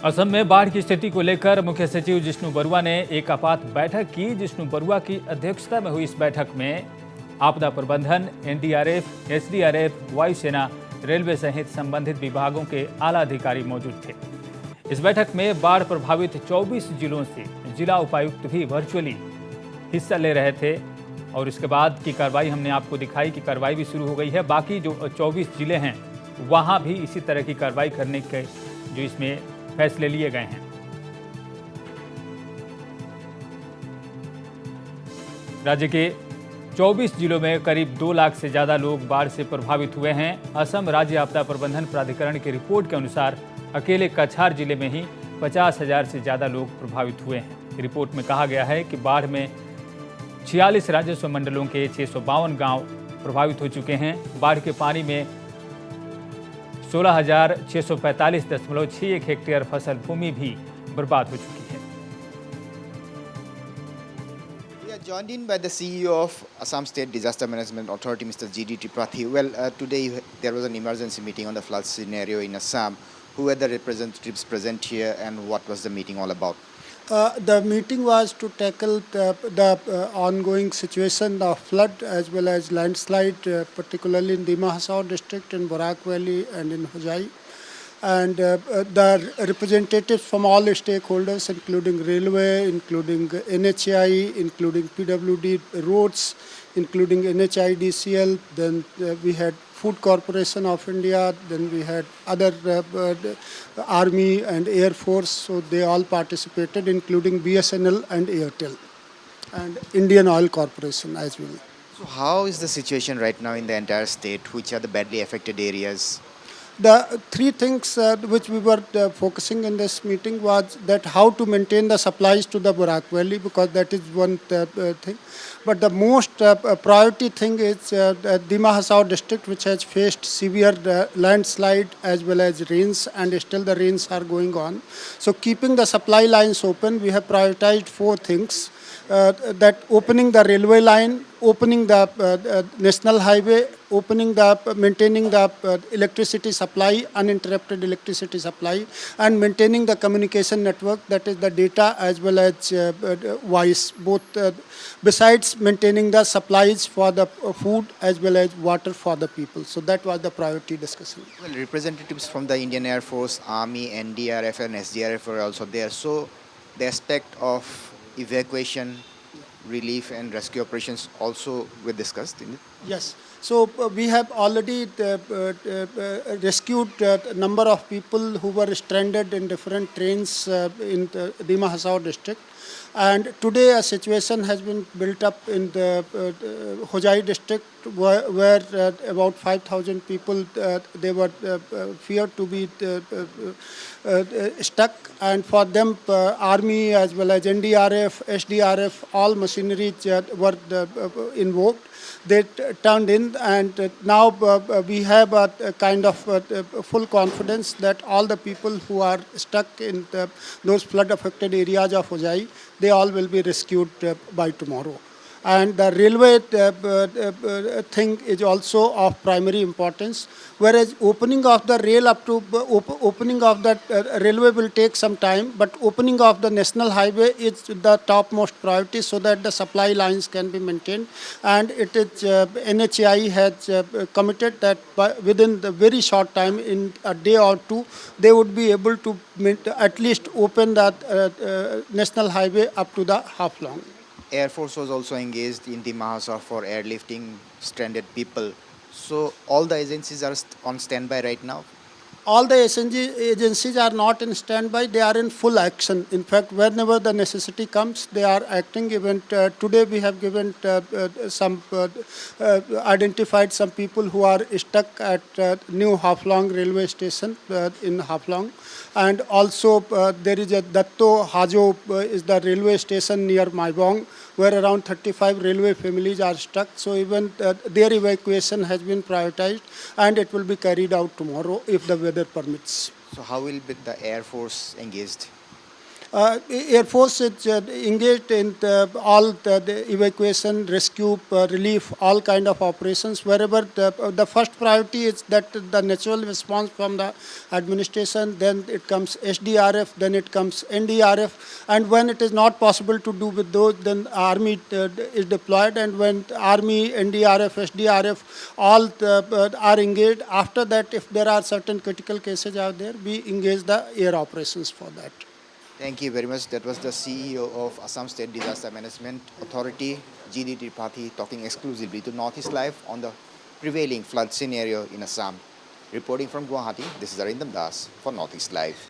असम में बाढ़ की स्थिति को लेकर मुख्य सचिव जिष्णु बरुआ ने एक आपात बैठक की। जिष्णु बरुआ की अध्यक्षता में हुई इस बैठक में आपदा प्रबंधन, एनडीआरएफ, एसडीआरएफ, वायुसेना, रेलवे सहित संबंधित विभागों के आला अधिकारी मौजूद थे। इस बैठक में बाढ़ प्रभावित 24 जिलों से जिला उपायुक्त भी वर्चुअली हिस्सा ले रहे थे और इसके बाद की कार्रवाई हमने आपको दिखाई कि कार्रवाई भी शुरू हो गई है। बाकी जो 24 जिले हैं वहां भी इसी तरह की कार्रवाई करने के जो इसमें फैसले लिए गए हैं। राज्य के 24 जिलों में करीब 2 लाख से ज्यादा लोग बाढ़ से प्रभावित हुए हैं। असम राज्य आपदा प्रबंधन प्राधिकरण की रिपोर्ट के अनुसार अकेले कछार जिले में ही 50,000 से ज्यादा लोग प्रभावित हुए हैं। रिपोर्ट में कहा गया है कि बाढ़ में 46 राजस्व मंडलों के 652 गांव प्रभावित हो चुके हैं। बाढ़ के पानी में 16,645.61 हेक्टेयर फसल भूमि भी बर्बाद हो चुकी है। We are joined in by the CEO of Assam State Disaster Management Authority, Mr. G.D. Tripathi. Well, today there was an emergency meeting on the flood scenario in Assam. Who were the representatives present here and what was the meeting all about? The meeting was to tackle the ongoing situation of flood as well as landslide, particularly in Dima Hasao district, in Barak Valley and in Hojai. And the representatives from all stakeholders, including railway, including NHAI, including PWD roads, including NHIDCL, then we had Food Corporation of India, then we had other Army and Air Force, so they all participated, including BSNL and Airtel, and Indian Oil Corporation as well. So how is the situation right now in the entire state? Which are the badly affected areas? The three things which we were focusing in this meeting was that how to maintain the supplies to the Barak Valley, because that is one thing. But the most priority thing is Dima Hasao district, which has faced severe landslide as well as rains, and still the rains are going on. So keeping the supply lines open, we have prioritized 4 things. That opening the railway line, opening the national highway, maintaining the electricity supply, uninterrupted electricity supply, and maintaining the communication network, that is the data as well as voice, both besides maintaining the supplies for the food as well as water for the people. So that was the priority discussion. Well, representatives from the Indian Air Force, Army, NDRF and SDRF were also there. So the aspect of evacuation, relief and rescue operations also were discussed in it? Yes. So we have already rescued a number of people who were stranded in different trains in the Dima Hasao district. And today a situation has been built up in the Hojai district where about 5,000 people, they were feared to be stuck, and for them Army as well as NDRF, SDRF, all machinery were invoked. They turned in, and now we have a kind of full confidence that all the people who are stuck in those flood affected areas of Hojai, they all will be rescued by tomorrow. And the railway thing is also of primary importance, whereas opening of the rail opening of that railway will take some time, but opening of the national highway is the topmost priority so that the supply lines can be maintained. And it is NHAI has committed that within the very short time, in a day or two, they would be able to at least open that national highway up to the Haflong. Air Force was also engaged in the Mahasa for airlifting stranded people. So all the agencies are on standby right now? All the agencies are not in standby, they are in full action. In fact, whenever the necessity comes, they are acting. Even today we have given identified some people who are stuck at New Haflong railway station in Haflong. And also there is a Datto Hajo is the railway station near Maibong, where around 35 railway families are stuck. So even their evacuation has been prioritized, and it will be carried out tomorrow if the weather permits. So how will be the Air Force engaged? Air Force is engaged in all the evacuation, rescue, relief, all kind of operations. Wherever the first priority is that the natural response from the administration, then it comes SDRF, then it comes NDRF, and when it is not possible to do with those, then Army is deployed, and when Army, NDRF, SDRF, all are engaged. After that, if there are certain critical cases out there, we engage the air operations for that. Thank you very much. That was the CEO of Assam State Disaster Management Authority, GD Tripathi, talking exclusively to Northeast Live on the prevailing flood scenario in Assam. Reporting from Guwahati, this is Arindam Das for Northeast Live.